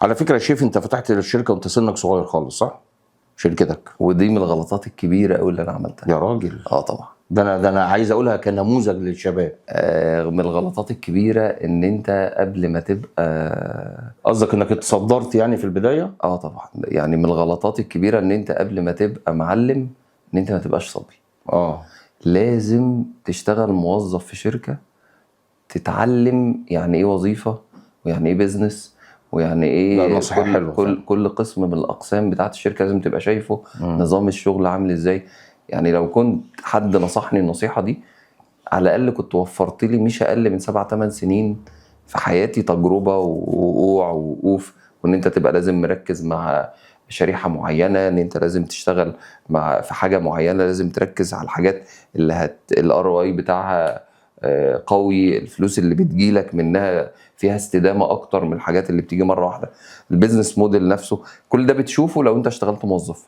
على فكره يا شيف، انت فتحت الشركه وانت سنك صغير خالص، صح؟ شركتك. ودي من الغلطات الكبيره قوي اللي انا عملتها. يا راجل. طبعا. ده انا عايز اقولها كنموذج للشباب. من الغلطات الكبيره ان انت قبل ما تبقى. قصدك انك اتصدرت يعني في البدايه؟ طبعا، يعني من الغلطات الكبيره ان انت قبل ما تبقى معلم ان انت ما تبقاش صبي. اه. لازم تشتغل موظف في شركه، تتعلم يعني ايه وظيفه، ويعني ايه بيزنس، ويعني لا، ايه نصيحه حلوه فعلا. كل قسم من الاقسام بتاعه الشركه لازم تبقى شايفه نظام الشغل عامل ازاي. يعني لو كنت حد نصحني النصيحه دي، على الاقل كنت وفرت لي مش اقل من 7-8 سنين في حياتي تجربه ووقوع ووقوف، وان انت تبقى لازم مركز مع شريحه معينه، ان انت لازم تشتغل في حاجه معينه، لازم تركز على الحاجات اللي الار اي بتاعها قوي، الفلوس اللي بتجيلك منها فيها استدامه اكتر من الحاجات اللي بتيجي مره واحده. البيزنس موديل نفسه كل ده بتشوفه لو انت اشتغلت موظف.